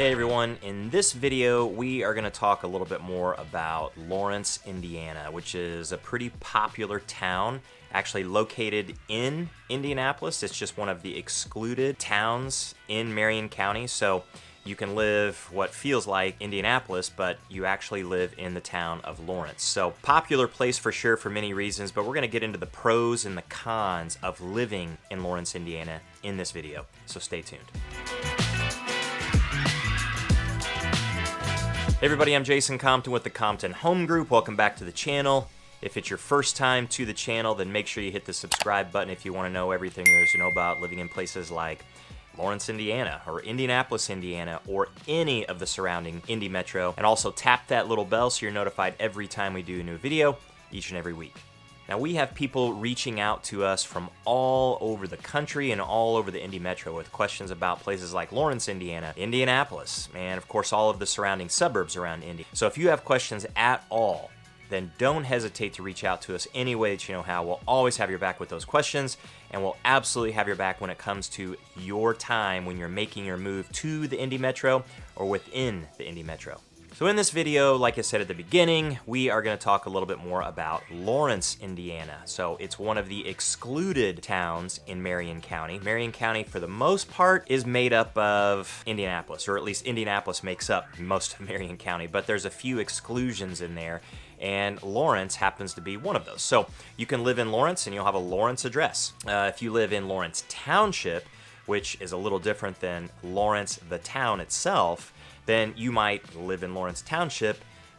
Hey everyone, in this video we are going to talk a little bit more about Lawrence, Indiana, which is a pretty popular town, actually located in Indianapolis. It's just one of the excluded towns in Marion County, so you can live what feels like Indianapolis, but you actually live in the town of Lawrence. So popular place for sure for many reasons, but we're going to get into the pros and the cons of living in Lawrence, Indiana in this video, so stay tuned. Hey everybody, I'm Jason Compton with the Compton Home Group. Welcome back to the channel. If it's your first time to the channel, then make sure you hit the subscribe button if you want to know everything there is to know about living in places like Lawrence, Indiana, or Indianapolis, Indiana, or any of the surrounding Indy Metro. And also tap that little bell so you're notified every time we do a new video, each and every week. Now we have people reaching out to us from all over the country and all over the Indy Metro with questions about places like Lawrence, Indiana, Indianapolis, and of course all of the surrounding suburbs around Indy. So if you have questions at all, then don't hesitate to reach out to us any way that you know how. We'll always have your back with those questions, and we'll absolutely have your back when it comes to your time when you're making your move to the Indy Metro or within the Indy Metro. So in this video, like I said at the beginning, we are going to talk a little bit more about Lawrence, Indiana. So it's one of the excluded towns in Marion County. Marion County, for the most part, is made up of Indianapolis, or at least Indianapolis makes up most of Marion County, but there's a few exclusions in there, and Lawrence happens to be one of those. So you can live in Lawrence and you'll have a Lawrence address. If you live in Lawrence Township, which is a little different than Lawrence, the town itself, then you might live in Lawrence Township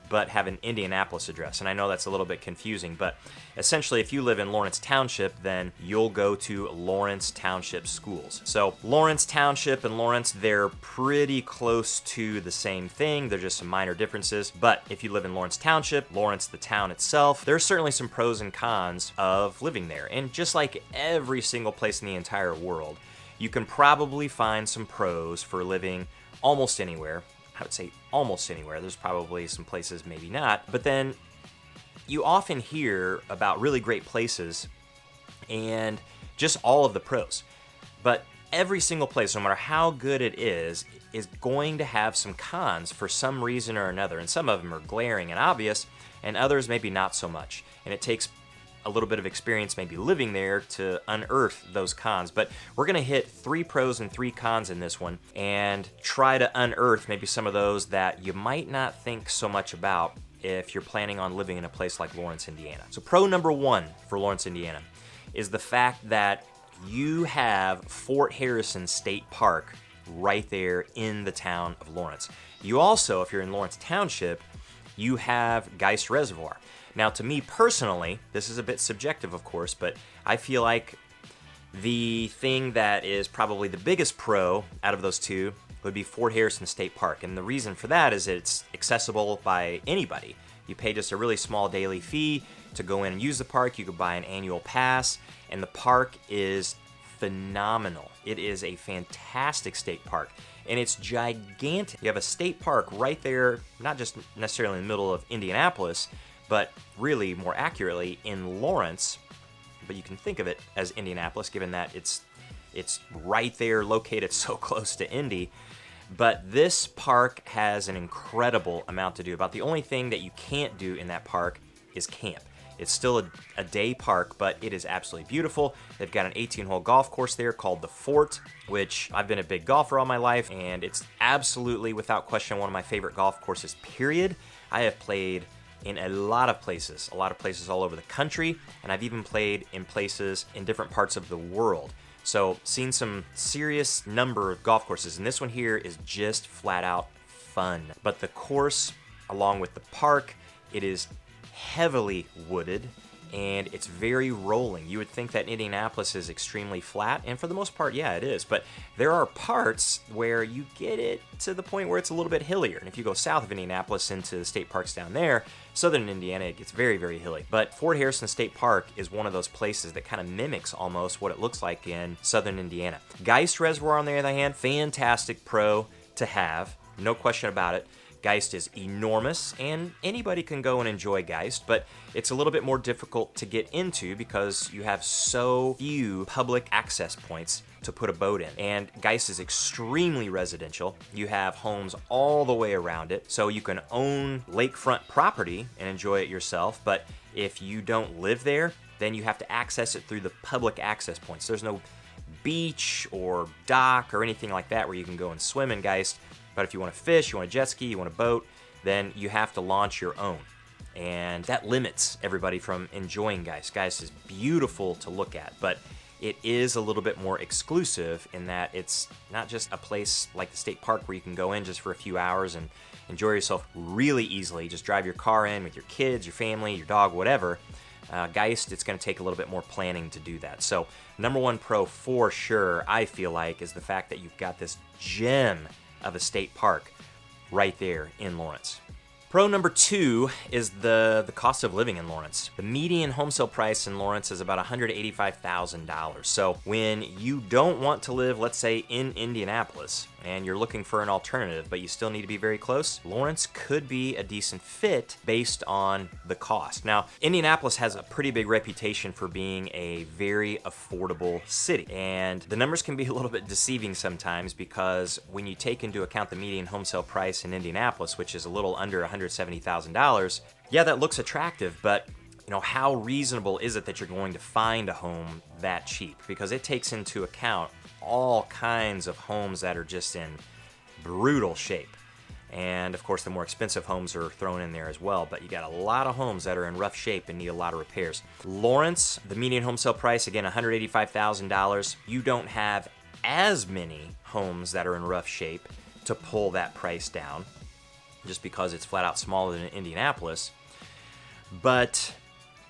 but have an Indianapolis address. And I know that's a little bit confusing, but essentially if you live in Lawrence Township, then you'll go to Lawrence Township schools. So Lawrence Township and Lawrence, they're pretty close to the same thing. There's just some minor differences. But if you live in Lawrence Township, Lawrence the town itself, there's certainly some pros and cons of living there. And just like every single place in the entire world, you can probably find some pros for living almost anywhere. I would say almost anywhere. There's probably some places maybe not. But then you often hear about really great places and just all of the pros. But every single place, no matter how good it is going to have some cons for some reason or another. And some of them are glaring and obvious, and others maybe not so much. And it takes a little bit of experience maybe living there to unearth those cons. But we're going to hit 3 pros and 3 cons in this one and try to unearth maybe some of those that you might not think so much about if you're planning on living in a place like Lawrence, Indiana. So pro number 1 for Lawrence, Indiana is the fact that you have Fort Harrison State Park right there in the town of Lawrence. You also, if you're in Lawrence Township, you have Geist Reservoir. Now, to me personally, this is a bit subjective, of course, but I feel like the thing that is probably the biggest pro out of those two would be Fort Harrison State Park. And the reason for that is that it's accessible by anybody. You pay just a really small daily fee to go in and use the park. You could buy an annual pass, and the park is phenomenal. It is a fantastic state park, and it's gigantic. You have a state park right there, not just necessarily in the middle of Indianapolis, but really more accurately in Lawrence, but you can think of it as Indianapolis given that it's right there located so close to Indy. But this park has an incredible amount to do. About the only thing that you can't do in that park is camp. It's still a day park, but it is absolutely beautiful. They've got an 18-hole golf course there called the Fort, which I've been a big golfer all my life, and it's absolutely, without question, one of my favorite golf courses, period. I have played in a lot of places all over the country, and I've even played in places in different parts of the world. So seen some serious number of golf courses, and this one here is just flat out fun. But the course, along with the park, it is heavily wooded, and it's very rolling. You would think that Indianapolis is extremely flat, and for the most part, yeah, it is. But there are parts where you get it to the point where it's a little bit hillier. And if you go south of Indianapolis into the state parks down there, southern Indiana, it gets very, very hilly. But Fort Harrison State Park is one of those places that kind of mimics almost what it looks like in southern Indiana. Geist Reservoir, on the other hand, fantastic pro to have, no question about it. Geist is enormous, and anybody can go and enjoy Geist, but it's a little bit more difficult to get into because you have so few public access points to put a boat in. And Geist is extremely residential. You have homes all the way around it, so you can own lakefront property and enjoy it yourself, but if you don't live there, then you have to access it through the public access points. There's no beach or dock or anything like that where you can go and swim in Geist. But if you want to fish, you want a jet ski, you want a boat, then you have to launch your own. And that limits everybody from enjoying Geist. Geist is beautiful to look at, but it is a little bit more exclusive in that it's not just a place like the state park where you can go in just for a few hours and enjoy yourself really easily. Just drive your car in with your kids, your family, your dog, whatever. Geist, it's going to take a little bit more planning to do that. So number one pro for sure, I feel like, is the fact that you've got this gem of a state park right there in Lawrence. Pro number two is the cost of living in Lawrence. The median home sale price in Lawrence is about $185,000. So when you don't want to live, let's say, in Indianapolis, and you're looking for an alternative, but you still need to be very close, Lawrence could be a decent fit based on the cost. Now, Indianapolis has a pretty big reputation for being a very affordable city, and the numbers can be a little bit deceiving sometimes because when you take into account the median home sale price in Indianapolis, which is a little under $170,000, yeah, that looks attractive, but how reasonable is it that you're going to find a home that cheap? Because it takes into account all kinds of homes that are just in brutal shape. And of course, the more expensive homes are thrown in there as well, but you got a lot of homes that are in rough shape and need a lot of repairs. Lawrence, the median home sale price, again, $185,000. You don't have as many homes that are in rough shape to pull that price down, just because it's flat out smaller than Indianapolis, but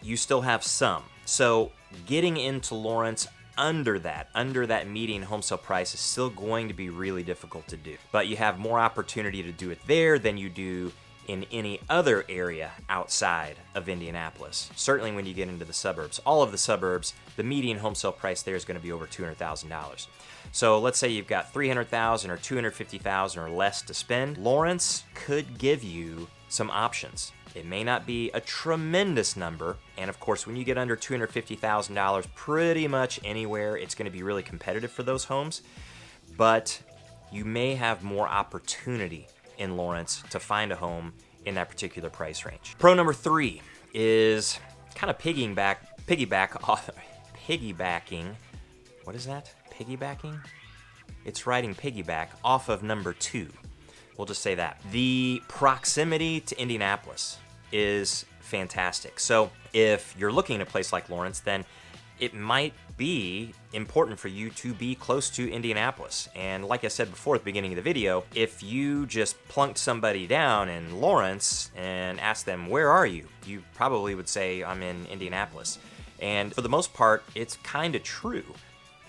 you still have some. So getting into Lawrence under that median home sale price is still going to be really difficult to do. But you have more opportunity to do it there than you do in any other area outside of Indianapolis. Certainly when you get into the suburbs. All of the suburbs, the median home sale price there is going to be over $200,000. So let's say you've got $300,000 or $250,000 or less to spend. Lawrence could give you some options. It may not be a tremendous number, and of course when you get under $250,000, pretty much anywhere it's going to be really competitive for those homes, but you may have more opportunity in Lawrence to find a home in that particular price range. Pro number three is kind of piggybacking. What is that? Piggybacking? It's riding piggyback off of number two. We'll just say that. The proximity to Indianapolis is fantastic. So if you're looking at a place like Lawrence, then it might be important for you to be close to Indianapolis. And like I said before at the beginning of the video, if you just plunked somebody down in Lawrence and asked them, where are you? You probably would say, I'm in Indianapolis. And for the most part, it's kind of true.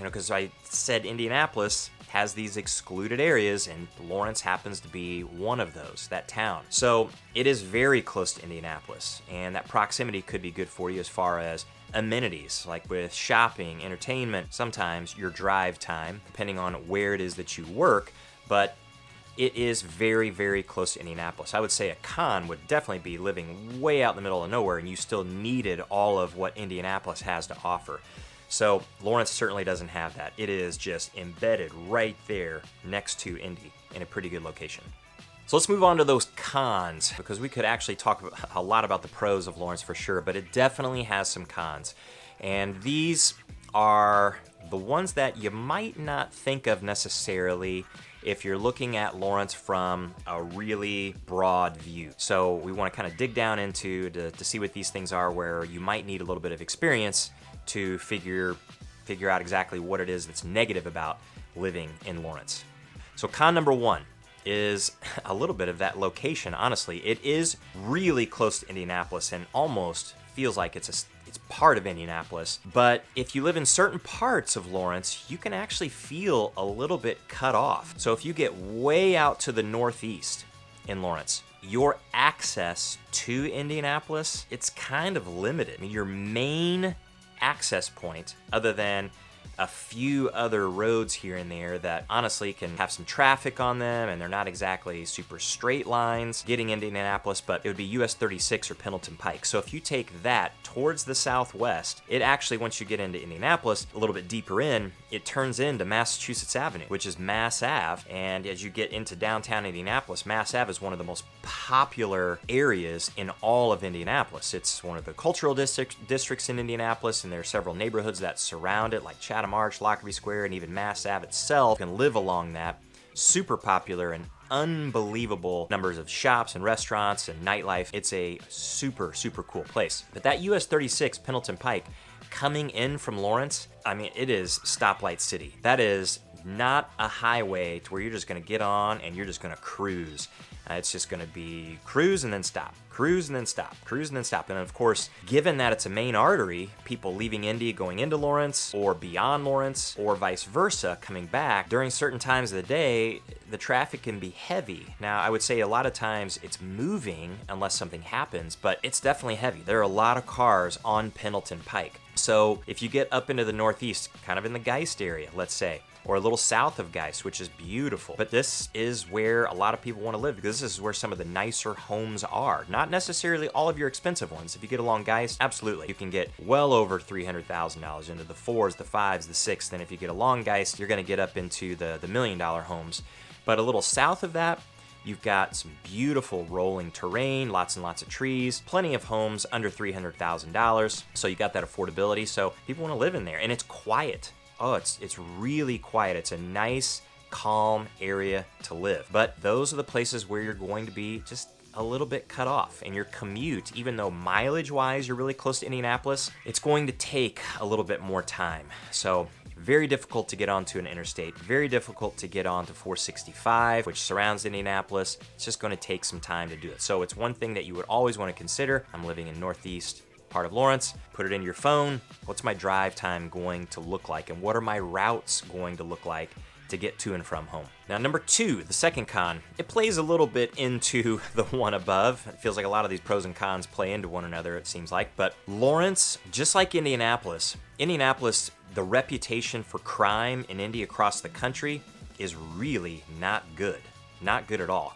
Because I said Indianapolis has these excluded areas, and Lawrence happens to be one of those, that town. So it is very close to Indianapolis, and that proximity could be good for you as far as amenities, like with shopping, entertainment, sometimes your drive time, depending on where it is that you work, but it is very, very close to Indianapolis. I would say a con would definitely be living way out in the middle of nowhere, and you still needed all of what Indianapolis has to offer. So Lawrence certainly doesn't have that. It is just embedded right there next to Indy in a pretty good location. So let's move on to those cons, because we could actually talk a lot about the pros of Lawrence for sure, but it definitely has some cons. And these are the ones that you might not think of necessarily if you're looking at Lawrence from a really broad view. So we want to kind of dig down into to see what these things are, where you might need a little bit of experience to figure out exactly what it is that's negative about living in Lawrence. So con number one is a little bit of that location. Honestly, it is really close to Indianapolis and almost feels like it's part of Indianapolis. But if you live in certain parts of Lawrence, you can actually feel a little bit cut off. So if you get way out to the northeast in Lawrence, your access to Indianapolis, it's kind of limited. I mean, your main access point, other than a few other roads here and there that honestly can have some traffic on them, and they're not exactly super straight lines getting into Indianapolis, but it would be US 36 or Pendleton Pike. So if you take that towards the southwest, it actually, once you get into Indianapolis, a little bit deeper in, it turns into Massachusetts Avenue, which is Mass Ave. And as you get into downtown Indianapolis, Mass Ave is one of the most popular areas in all of Indianapolis. It's one of the cultural districts in Indianapolis, and there are several neighborhoods that surround it, like Chatham Arch, Lockerbie Square, and even Mass Ave itself. You can live along that. Super popular and unbelievable numbers of shops and restaurants and nightlife. It's a super, super cool place. But that US 36 Pendleton Pike coming in from Lawrence, I mean, it is stoplight city. That is not a highway to where you're just gonna get on and you're just gonna cruise. It's just gonna be cruise and then stop, cruise and then stop, cruise and then stop. And of course, given that it's a main artery, people leaving Indy going into Lawrence or beyond Lawrence or vice versa coming back, during certain times of the day, the traffic can be heavy. Now, I would say a lot of times it's moving unless something happens, but it's definitely heavy. There are a lot of cars on Pendleton Pike. So if you get up into the northeast, kind of in the Geist area, let's say, or a little south of Geist, which is beautiful. But this is where a lot of people want to live, because this is where some of the nicer homes are. Not necessarily all of your expensive ones. If you get along Geist, absolutely. You can get well over $300,000 into the 4s, the 5s, the 6s. Then if you get along Geist, you're going to get up into the $1 million homes. But a little south of that, you've got some beautiful rolling terrain, lots and lots of trees, plenty of homes under $300,000. So you got that affordability. So people want to live in there, and it's quiet. Oh, it's really quiet. It's a nice, calm area to live. But those are the places where you're going to be just a little bit cut off. And your commute, even though mileage-wise you're really close to Indianapolis, it's going to take a little bit more time. So very difficult to get onto an interstate, very difficult to get onto 465, which surrounds Indianapolis. It's just going to take some time to do it. So it's one thing that you would always want to consider. I'm living in Northeast part of Lawrence. Put it in your phone. What's my drive time going to look like, and what are my routes going to look like to get to and from home? Now, number 2, the second con, it plays a little bit into the one above. It feels like a lot of these pros and cons play into one another, it seems like. But Lawrence, just like Indianapolis, the reputation for crime in Indy across the country is really not good. Not good at all.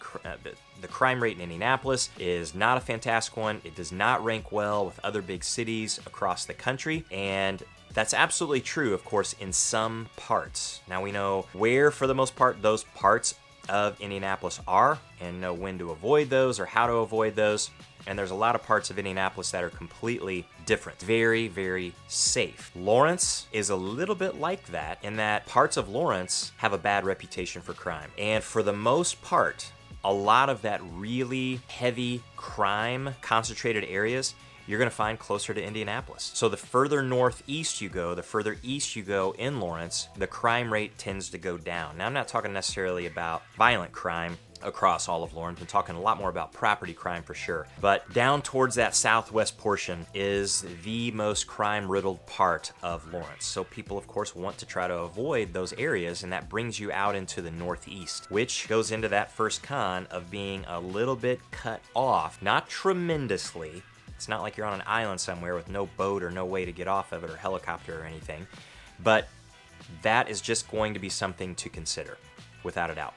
The crime rate in Indianapolis is not a fantastic one. It does not rank well with other big cities across the country. And that's absolutely true, of course, in some parts. Now we know where, for the most part, those parts of Indianapolis are, and know when to avoid those or how to avoid those. And there's a lot of parts of Indianapolis that are completely different. Very, very safe. Lawrence is a little bit like that, in that parts of Lawrence have a bad reputation for crime. And for the most part, a lot of that really heavy crime concentrated areas you're going to find closer to Indianapolis. So the further northeast you go, the further east you go in Lawrence, the crime rate tends to go down. Now, I'm not talking necessarily about violent crime across all of Lawrence. I'm talking a lot more about property crime for sure. But down towards that southwest portion is the most crime-riddled part of Lawrence. So people, of course, want to try to avoid those areas, and that brings you out into the northeast, which goes into that first con of being a little bit cut off. Not tremendously. It's not like you're on an island somewhere with no boat or no way to get off of it, or helicopter or anything. But that is just going to be something to consider, without a doubt.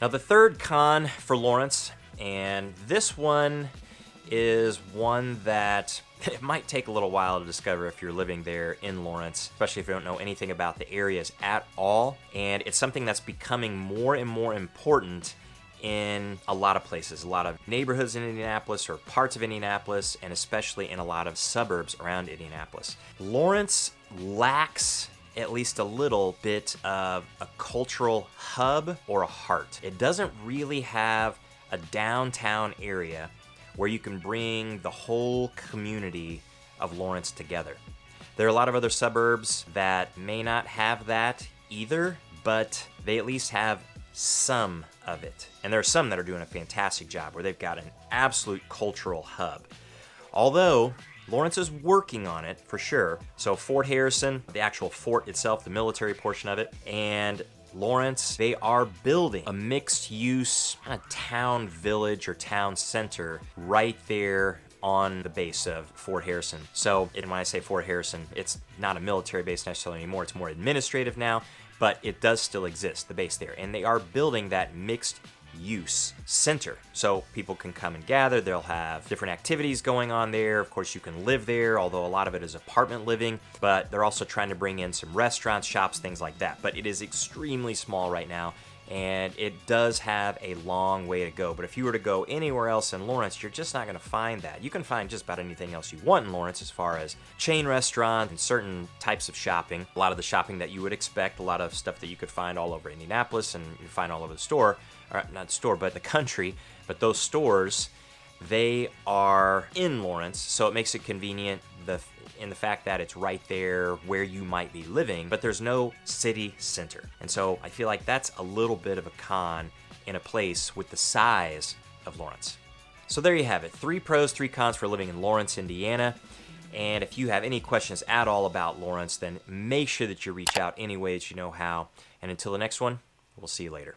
Now, the third con for Lawrence, and this one is one that it might take a little while to discover if you're living there in Lawrence, especially if you don't know anything about the areas at all. And it's something that's becoming more and more important in a lot of places, a lot of neighborhoods in Indianapolis, or parts of Indianapolis, and especially in a lot of suburbs around Indianapolis. Lawrence lacks at least a little bit of a cultural hub or a heart. It doesn't really have a downtown area where you can bring the whole community of Lawrence together. There are a lot of other suburbs that may not have that either, but they at least have some of it. And there are some that are doing a fantastic job where they've got an absolute cultural hub. Although Lawrence is working on it for sure. So Fort Harrison, the actual fort itself, the military portion of it, and Lawrence, they are building a mixed use kind of town village or town center right there on the base of Fort Harrison. So, and when I say Fort Harrison, it's not a military base necessarily anymore. It's more administrative now, but it does still exist, the base there. And they are building that mixed use center, so people can come and gather. They'll have different activities going on there. Of course, you can live there, although a lot of it is apartment living, but they're also trying to bring in some restaurants, shops, things like that. But it is extremely small right now, and it does have a long way to go. But if you were to go anywhere else in Lawrence, you're just not going to find that. You can find just about anything else you want in Lawrence as far as chain restaurants and certain types of shopping. A lot of the shopping that you would expect, a lot of stuff that you could find all over Indianapolis and you find all over the store, or not the store, but the country. But those stores, they are in Lawrence, so it makes it convenient in the fact that it's right there where you might be living, but there's no city center. And so I feel like that's a little bit of a con in a place with the size of Lawrence. So there you have it. 3 pros, 3 cons for living in Lawrence, Indiana. And if you have any questions at all about Lawrence, then make sure that you reach out any way that you know how. And until the next one, we'll see you later.